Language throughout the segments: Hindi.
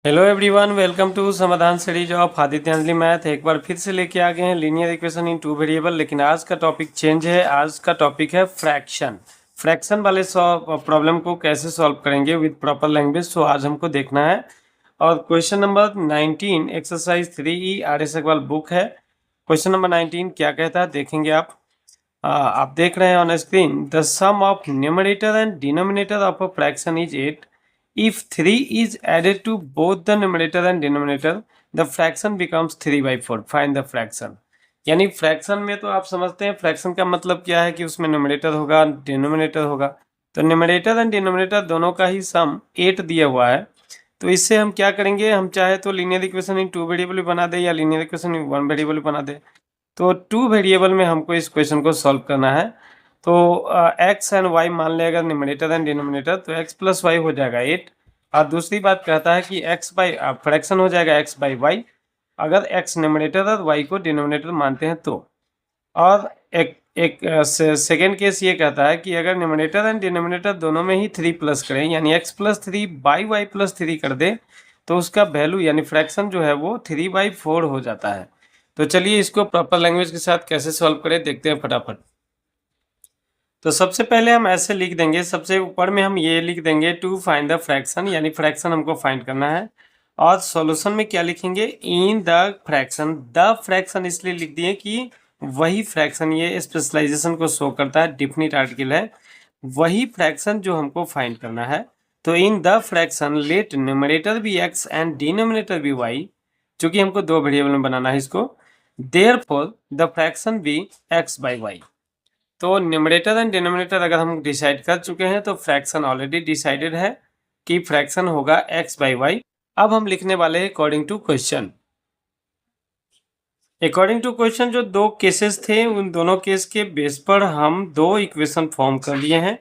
हेलो एवरीवन, वेलकम टू समाधान series of Aditya Anjali math. एक बार फिर से लेके आ गए हैं लीनियर इक्वेशन इन टू वेरिएबल। लेकिन आज का टॉपिक चेंज है। आज का टॉपिक है फ्रैक्शन। फ्रैक्शन वाले प्रॉब्लम को कैसे सॉल्व करेंगे विद प्रॉपर लैंग्वेज, सो आज हमको देखना है। और question number 19 exercise 3E RS Agarwal book है। क्वेश्चन नंबर 19 क्या कहता है देखेंगे आप देख रहे हैं on screen. The sum of numerator and denominator of a fraction is 8। If 3 is added to both the numerator and denominator, the fraction becomes 3/4. Find the fraction. यानी फ्रैक्शन में तो आप समझते हैं फ्रैक्शन का मतलब क्या है कि उसमें न्यूमरेटर होगा, डिनोमिनेटर होगा। तो न्यूमरेटर एंड डिनोमिनेटर दोनों का ही सम 8 दिया हुआ है। तो इससे हम क्या करेंगे, हम चाहे तो लीनियर इक्वेशन इन 2 वेरिएबल भी बना दे या लीनियर इक्वेशन इन 1 वेरिएबल भी बना दे। तो 2 वेरिएबल में हमको इस क्वेश्चन को सॉल्व करना है। तो एक्स एंड वाई मान ले अगर न्यूमरेटर एंड डिनोमिनेटर, तो एक्स प्लस वाई हो जाएगा 8। और दूसरी बात कहता है कि एक्स बाई फ्रैक्शन हो जाएगा एक्स बाई वाई, अगर एक्स न्यूमरेटर और वाई को डिनोमिनेटर मानते हैं तो। और एक एक सेकेंड केस ये कहता है कि अगर न्यूमरेटर एंड डिनोमिनेटर दोनों में ही 3 प्लस करें, यानी x plus 3 by y plus 3 कर दे, तो उसका वैल्यू यानी फ्रैक्शन जो है वो 3/4 हो जाता है। तो चलिए इसको प्रॉपर लैंग्वेज के साथ कैसे सॉल्व करें देखते हैं फटाफट। तो सबसे पहले हम ऐसे लिख देंगे, सबसे ऊपर में हम ये लिख देंगे टू फाइंड द फ्रैक्शन, यानी फ्रैक्शन हमको फाइंड करना है। और सॉल्यूशन में क्या लिखेंगे, इन द फ्रैक्शन। द फ्रैक्शन इसलिए लिख दिए कि वही फ्रैक्शन, ये स्पेशलाइजेशन को शो करता है, डिफिनिट आर्टिकल है, वही फ्रैक्शन जो हमको फाइंड करना है। तो in the fraction let numerator be x and denominator be y, चूंकि हमको 2 वेरिएबल में बनाना है इसको, therefore the fraction be x by y. तो न्यूमरेटर एंड डिनोमिनेटर अगर हम डिसाइड कर चुके हैं तो फ्रैक्शन ऑलरेडी डिसाइडेड है कि फ्रैक्शन होगा एक्स बाई वाई। अब हम लिखने वाले हैं according to question. According to question जो 2 केसेस थे, उन दोनों केस के बेस पर हम 2 इक्वेशन फॉर्म कर लिए हैं।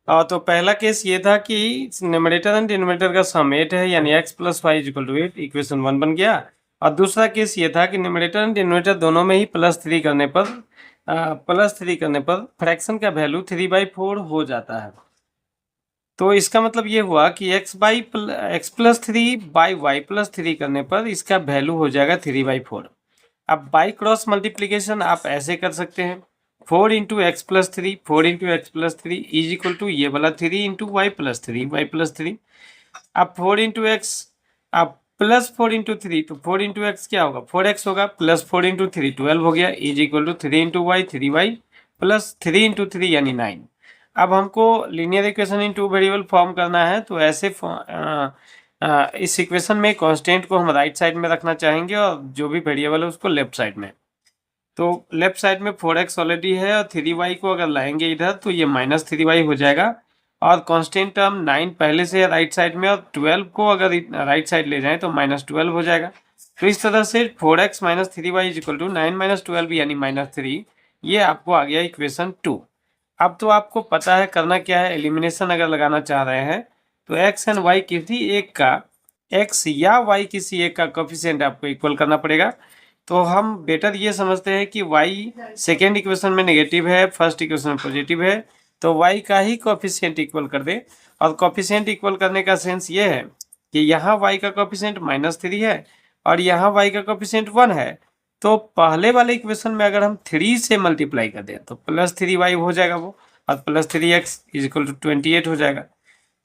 तो पहला केस ये था कि न्यूमरेटर एंड डिनोमिनेटर का सम 8 है, यानी x plus y equal to 8, equation 1 बन गया। और दूसरा केस ये था कि न्यूमरेटर एंड डिनोमिनेटर दोनों में ही +3 करने पर फ्रैक्शन का वैल्यू 3/4 हो जाता है। तो इसका मतलब ये हुआ कि x plus 3 by y plus 3 करने पर इसका वैल्यू हो जाएगा 3/4। अब बाई क्रॉस मल्टीप्लीकेशन आप ऐसे कर सकते हैं, 4 into x plus 3, 4 into x plus 3 is equal to ये वाला 3 into y plus 3, y plus 3। अब 4 इंटू एक्स, अब प्लस 4 इंटू 3, तो 4 इंटू एक्स क्या होगा, 4x होगा, प्लस 4 इंटू 3 12 हो गया, is equal to 3 into y 3y plus 3 into 3 यानी 9। अब हमको linear equation in 2 variable form करना है, तो ऐसे इस इक्वेशन में कांस्टेंट को हम राइट साइड में रखना चाहेंगे और जो भी वेरिएबल है उसको लेफ्ट साइड में। तो लेफ्ट साइड में 4x ऑलरेडी है और 3y को अगर लाएंगे इधर तो ये -3y हो जाएगा। और कांस्टेंट टर्म 9 पहले से है राइट साइड में, और 12 को अगर राइट साइड ले जाएं तो -12 हो जाएगा। तो इस तरह से 4x - 3y is equal to 9 - 12 यानी -3, ये आपको आ गया इक्वेशन 2। अब तो आपको पता है करना क्या है, एलिमिनेशन अगर लगाना चाह रहे हैं तो x एंड y किसी एक का, x या y किसी एक का कोफिशिएंट आपको इक्वल करना पड़ेगा। तो हम बेटर ये समझते हैं कि y सेकेंड इक्वेशन में नेगेटिव है, फर्स्ट इक्वेशन में पॉजिटिव है, तो y का ही कोफिशिएंट इक्वल कर दे। और कोफिशिएंट इक्वल करने का सेंस ये है कि यहाँ y का कोफिशिएंट -3 है और यहाँ y का कोफिशिएंट 1 है। तो पहले वाले इक्वेशन में अगर हम 3 से मल्टीप्लाई कर दें तो +3y हो जाएगा वो, और +3x इज इक्वल टू 28 हो जाएगा।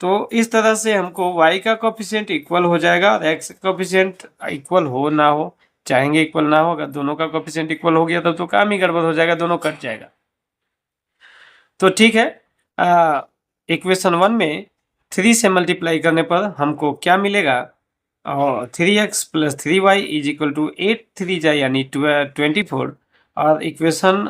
तो इस तरह से हमको y का कोफिशिएंट इक्वल हो जाएगा और x का कोफिशिएंट इक्वल हो ना हो, चाहेंगे इक्वल ना हो, अगर दोनों का कोफिशिएंट इक्वल हो गया तब तो काम ही गड़बड़ हो जाएगा, दोनों कट जाएगा। तो ठीक है, इक्वेशन 1 में 3 से मल्टीप्लाई करने पर हमको क्या मिलेगा, और 3x plus 3y is equal to 8 3 जाए यानी 24। और इक्वेशन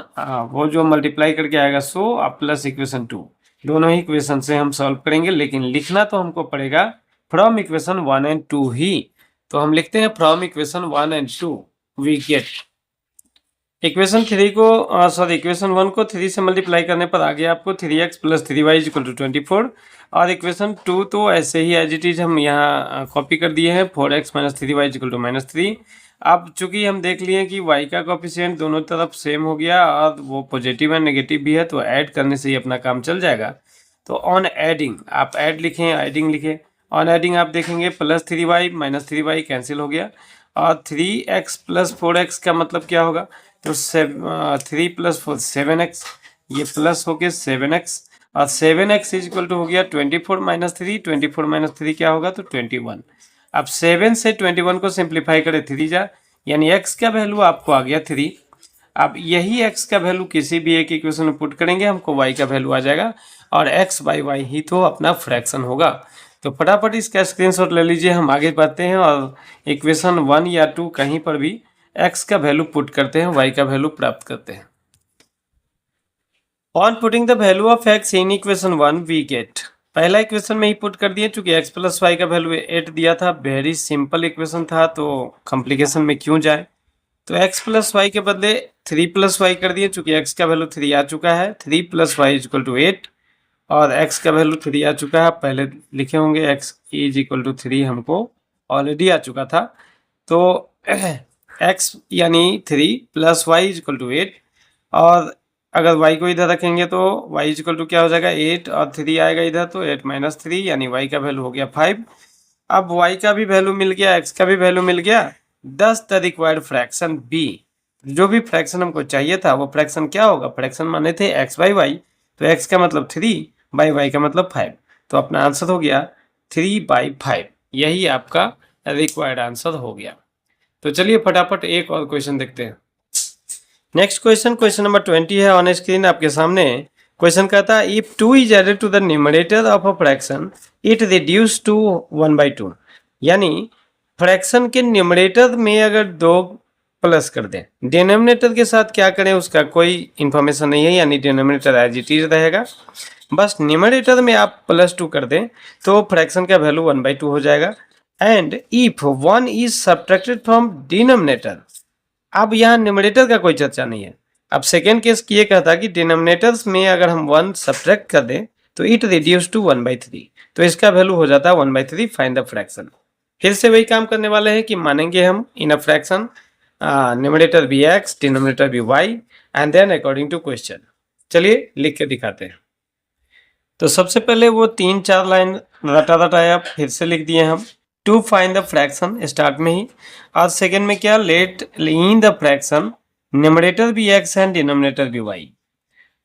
वो जो मल्टीप्लाई करके आएगा 100 प्लस इक्वेशन 2, दोनों ही इक्वेशन से हम सॉल्व करेंगे। लेकिन लिखना तो हमको पड़ेगा फ्रॉम इक्वेशन 1 एंड 2 ही। तो हम लिखते हैं from equation 1 and 2 we get equation 3 को, इक्वेशन 1 को 3 से मल्टीप्लाई करने पर आ गया आपको 3x plus 3y is equal to 24। और इक्वेशन 2 तो ऐसे ही एज इट इज हम यहाँ कॉपी कर दिए हैं, 4x - 3y is equal to -3। अब चूंकि हम देख लिए कि y का कोफिशिएंट दोनों तरफ सेम हो गया और वो पॉजिटिव एंड नेगेटिव भी है, तो ऐड करने से ही अपना काम चल जाएगा। तो ऑन एडिंग आप ऐड लिखें, एडिंग लिखें, ऑन एडिंग आप देखेंगे +3y - 3y कैंसिल हो गया, और 3x + 4x का मतलब क्या होगा, तो 3 + 4 7x, ये प्लस हो गया 7x, और 7x इक्वल टू हो गया 24 - 3, 24 - 3 क्या होगा, तो 21। अब 7 से 21 को सिंप्लीफाई करें 3 जा, यानी x का वैल्यू आपको आ गया 3। अब यही x का वैल्यू किसी भी एक इक्वेशन में पुट करेंगे, हमको y का वैल्यू आ जाएगा, और x बाई y ही तो अपना फ्रैक्शन होगा। तो फटाफट इसका स्क्रीनशॉट ले लीजिए, हम आगे बढ़ते हैं और इक्वेशन 1 या 2 कहीं पर भी x का वैल्यू पुट करते हैं, y का वैल्यू प्राप्त करते हैं। On putting the value of x in equation 1 we get, पहला इक्वेशन में ही पुट कर दिए, चूंकि x + y का वैल्यू 8 दिया था, वेरी सिंपल इक्वेशन था, तो कॉम्प्लिकेशन में क्यों जाए। तो x + y के बदले 3 + y कर दिए, चूंकि x का वैल्यू 3 आ चुका है, 3 + y = 8, और x का वैल्यू 3 आ चुका है, पहले लिखे होंगे x = 3 हमको ऑलरेडी आ चुका था, तो x यानी 3 + y = 8, और अगर y को इधर रखेंगे तो y = क्या हो जाएगा 8, और 3 आएगा इधर, तो 8 - 3 यानी y का वैल्यू हो गया 5। अब y का भी वैल्यू मिल गया, x का भी वैल्यू मिल गया, दस द रिक्वायर्ड फ्रैक्शन b, जो भी फ्रैक्शन हमको चाहिए था वो फ्रैक्शन क्या होगा, फ्रैक्शन माने थे x/y, तो x का मतलब 3 बाई y का मतलब 5, तो अपना आंसर हो गया 3/5, यही आपका रिक्वायर्ड आंसर हो गया। तो चलिए फटाफट एक और क्वेश्चन देखते हैं। नेक्स्ट क्वेश्चन नंबर 20 है ऑन स्क्रीन आपके सामने। क्वेश्चन कहता है if 2 is added to the numerator of a fraction it reduce to 1/2, यानी फ्रैक्शन के न्यूमरेटर में अगर 2 प्लस कर दें, डिनोमिनेटर के साथ क्या करें उसका कोई इंफॉर्मेशन नहीं है, यानी डिनोमिनेटर एज इट इज रहेगा, बस न्यूमरेटर में आप +2 कर दें तो फ्रैक्शन का वैल्यू 1/2 हो जाएगा। And if 1 is subtracted from denominator, अब यहाँ न्यूमरेटर का कोई चर्चा नहीं है। अब सेकेंड केस ये कहता है कि डिनोमिनेटर्स में अगर हम 1 सब्ट्रैक्ट कर दें तो इट रिड्यूस टू 1/3, तो इसका वैल्यू हो जाता है 1/3, फाइंड द फ्रैक्शन। फिर से वही काम करने वाले हैं कि मानेंगे हम in a fraction numerator be x, denominator be y, and then according to question. चलिए लिख के दिखाते हैं। तो सबसे पहले वो 3-4 लाइन रटा रटाया फिर से लिख दिए हम, to find the fraction start में ही, और सेकेंड में क्या, let in the fraction numerator be x and denominator be y।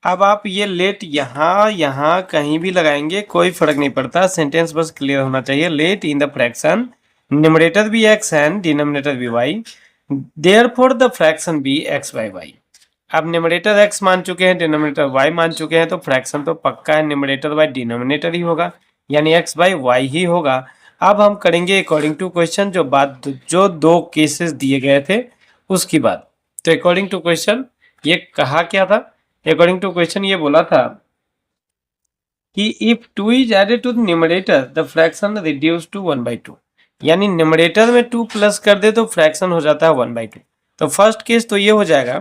अब आप ये लेट यहाँ कहीं भी लगाएंगे कोई फर्क नहीं पड़ता, सेंटेंस बस क्लियर होना चाहिए। Let in the fraction numerator be x and denominator be y, therefore the fraction be x/y। अब न्यूमरेटर x मान चुके हैं, डिनोमिनेटर y मान चुके हैं, तो फ्रैक्शन तो पक्का है न्यूमरेटर बाय डिनोमिनेटर ही होगा, यानी x/y ही होगा। अब हम करेंगे अकॉर्डिंग टू क्वेश्चन, जो 2 केसेस दिए गए थे उसकी बात। तो अकॉर्डिंग टू क्वेश्चन ये कहा क्या था, अकॉर्डिंग टू क्वेश्चन ये बोला था कि if 2 is added to the numerator the fraction reduce to 1/2, यानी न्यूमरेटर में 2 प्लस कर दे तो फ्रैक्शन हो जाता है 1/2। तो फर्स्ट केस तो ये हो जाएगा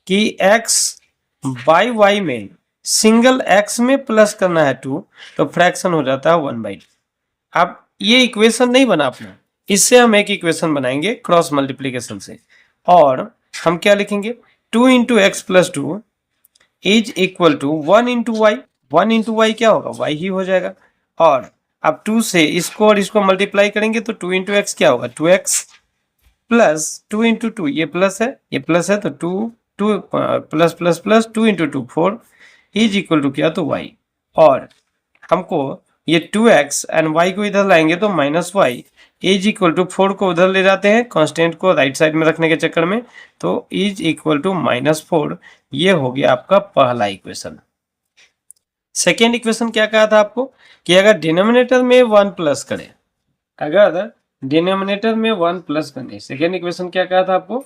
कि x बाई y में सिंगल x में प्लस करना है 2, तो फ्रैक्शन हो जाता है 1/2। अब ये इक्वेशन नहीं बना अपना, इससे हम एक इक्वेशन बनाएंगे क्रॉस मल्टीप्लीकेशन से, और हम क्या लिखेंगे 2 × x + 2 is equal to 1 × y। 1 × y क्या होगा, y ही हो जाएगा, और अब 2 से इसको और इसको मल्टीप्लाई करेंगे तो 2 × x क्या होगा 2x, प्लस 2 × 2 ये प्लस है तो 2 plus plus plus 2 × 2 4 is equal to क्या, तो y, और हमको ये 2x एंड y को इधर लाएंगे तो -y इज इक्वल टू 4 को उधर ले जाते हैं कांस्टेंट को राइट साइड में रखने के चक्कर में, तो इज इक्वल टू -4, ये हो गया आपका पहला इक्वेशन। सेकेंड इक्वेशन क्या कहा था आपको कि अगर डिनोमिनेटर में 1 प्लस करें, अगर डिनोमिनेटर में 1 प्लस करने, सेकेंड इक्वेशन क्या कहा था आपको,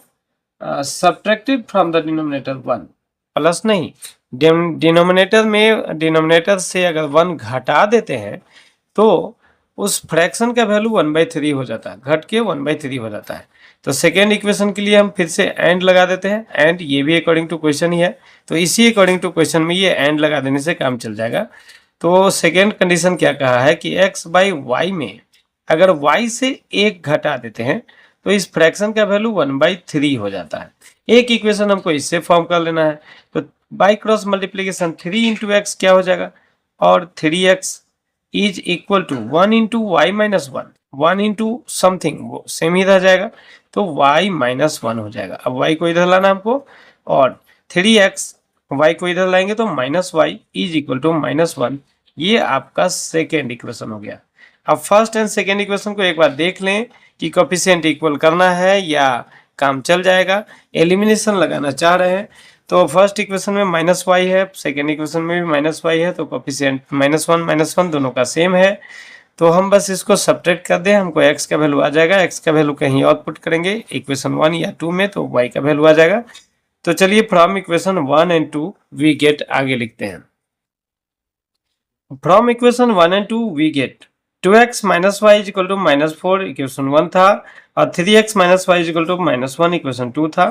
subtracted from the denominator 1, plus नहीं, डिनोमिनेटर से अगर 1 घटा देते हैं तो उस फ्रैक्शन का वैल्यू 1/3 हो जाता है, घट के 1/3 हो जाता है। तो सेकेंड इक्वेशन के लिए हम फिर से एंड लगा देते हैं, एंड ये भी अकॉर्डिंग टू क्वेश्चन ही है, तो इसी अकॉर्डिंग टू क्वेश्चन में ये एंड लगा देने से काम चल जाएगा। तो सेकेंड कंडीशन क्या कहा है कि x/y में अगर y से 1 घटा देते हैं तो इस फ्रैक्शन का वैल्यू 1/3 हो जाता है। एक इक्वेशन हमको इससे फॉर्म कर लेना है, तो बाई क्रॉस मल्टीप्लीकेशन 3 × x क्या हो जाएगा, और 3x is equal to 1 into y minus 1, 1 into something वो सेम ही रह जाएगा, तो y माइनस 1 हो जाएगा। अब y को इधर लाना हमको, और 3x y को इधर लाएंगे तो minus y is equal to minus 1। ये आपका सेकेंड इक्वेशन हो गया। अब फर्स्ट एंड सेकेंड इक्वेशन को एक बार देख लें कि कोफिशिएंट इक्वल करना है या काम चल जाएगा। एलिमिनेशन लगाना चाह रहे हैं तो फर्स्ट इक्वेशन में माइनस वाई है, सेकेंड इक्वेशन में भी माइनस वाई है, तो कोफिशिएंट माइनस वन दोनों का सेम है। तो हम बस इसको सब्ट्रैक्ट कर दें, हमको x का वैल्यू आ जाएगा। x का वैल्यू कहीं और पुट करेंगे इक्वेशन 1 या 2 में, तो y का वैल्यू आ जाएगा। तो चलिए from equation 1 and 2 we get आगे लिखते हैं। From equation 1 and 2 we get 2x minus y is equal to minus 4 equation 1 था, और 3x minus y is equal to minus 1 equation 2 था।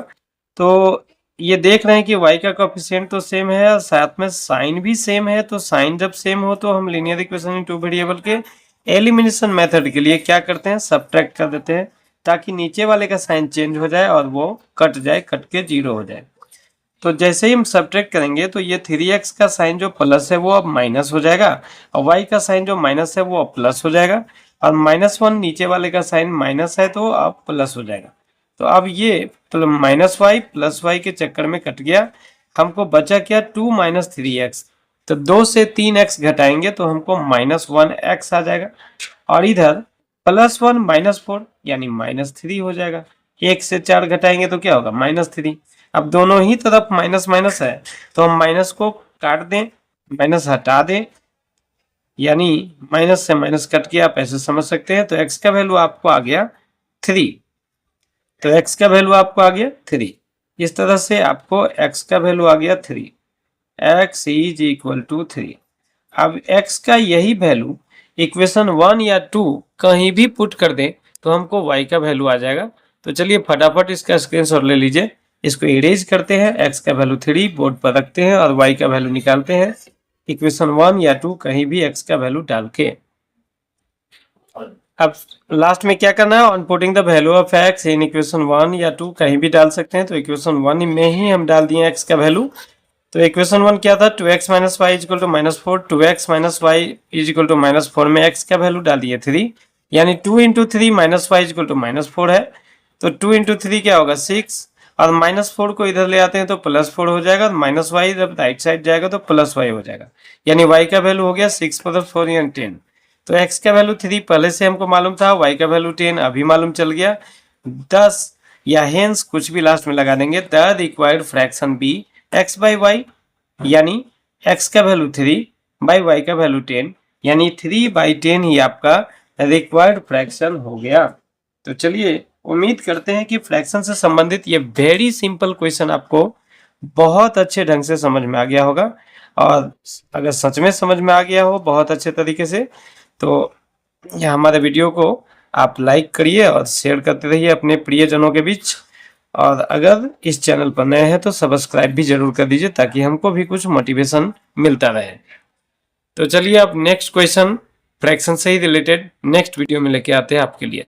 तो ये देख रहे हैं कि y का कोफिशिएंट तो सेम है और साथ में साइन भी सेम है। तो साइन जब सेम हो तो हम लीनियर इक्वेशन इन टू वेरिएबल के एलिमिनेशन मेथड के लिए क्या करते हैं, सब्ट्रैक्ट कर देते हैं, ताकि नीचे वाले का साइन चेंज हो जाए और वो कट जाए, कट के 0 हो जाए। तो जैसे ही हम सब्ट्रैक्ट करेंगे तो ये 3x का साइन जो प्लस है वो अब माइनस हो जाएगा, और y का साइन जो माइनस है वो अब प्लस हो जाएगा, और माइनस 1 नीचे वाले का साइन माइनस है तो अब प्लस हो जाएगा। तो अब ये माइनस वाई प्लस वाई के चक्कर में कट गया, हमको बचा क्या 2 माइनस 3x। तो 2 से 3x घटाएंगे तो हमको माइनस 1x आ जाएगा, और इधर प्लस 1 माइनस 4 यानी माइनस 3 हो जाएगा। 1 से 4 घटाएंगे तो क्या होगा माइनस 3। अब दोनों ही तरफ माइनस माइनस है तो हम माइनस को काट दें, माइनस हटा दें, यानी माइनस से माइनस कट के आप ऐसे समझ सकते हैं। तो x का वैल्यू आपको आ गया 3, तो x का वैल्यू आपको आ गया 3। इस तरह से आपको x का वैल्यू आ गया 3, x इज इक्वल टू 3। अब x का यही वैल्यू इक्वेशन 1 या 2 कहीं भी पुट कर दें तो हमको y का वैल्यू आ जाएगा। तो चलिए फटाफट इसका स्क्रीनशॉट ले लीजिए, इसको इरेज करते हैं, x का वैल्यू 3 बोर्ड पर रखते हैं और y का वैल्यू निकालते हैं इक्वेशन 1 या 2 कहीं भी x का वैल्यू डाल के। अब लास्ट में क्या करना है, on putting the value of x in equation 1 या 2 कहीं भी डाल सकते हैं। तो इक्वेशन 1 में ही हम डाल दिए x का वैल्यू। तो इक्वेशन 1 क्या था, 2x minus y is equal to minus 4, 2x minus y is equal to minus 4 में x का वैल्यू डाल दिए 3, यानी 2 into 3 minus y is equal to minus 4 है। तो 2 इंटू 3 क्या होगा 6, और माइनस 4 को इधर ले आते हैं तो प्लस 4 हो जाएगा, माइनस वाई जब राइट साइड जाएगा तो प्लस वाई हो जाएगा, यानी y का वैल्यू हो गया 6 प्लस 4 यानी 10। तो x का वैल्यू 3 पहले से हमको मालूम था, y का वैल्यू 10 अभी मालूम चल गया। 10 या हेंस कुछ भी लास्ट में लगा देंगे। The required fraction be x by y, यानी x का वैल्यू 3 बाई y का वैल्यू 10, यानी 3/10 ही आपका रिक्वायर्ड फ्रैक्शन हो गया। तो चलिए उम्मीद करते हैं कि फ्रैक्शन से संबंधित ये वेरी सिंपल क्वेश्चन आपको बहुत अच्छे ढंग से समझ में आ गया होगा, और अगर सच में समझ में आ गया हो बहुत अच्छे तरीके से तो हमारे वीडियो को आप लाइक करिए और शेयर करते रहिए अपने प्रियजनों के बीच, और अगर इस चैनल पर नए हैं तो सब्सक्राइब भी जरूर कर दीजिए ताकि हमको भी कुछ मोटिवेशन मिलता रहे। तो चलिए अब नेक्स्ट क्वेश्चन फ्रैक्शन से ही रिलेटेड नेक्स्ट वीडियो में लेके आते हैं आपके लिए।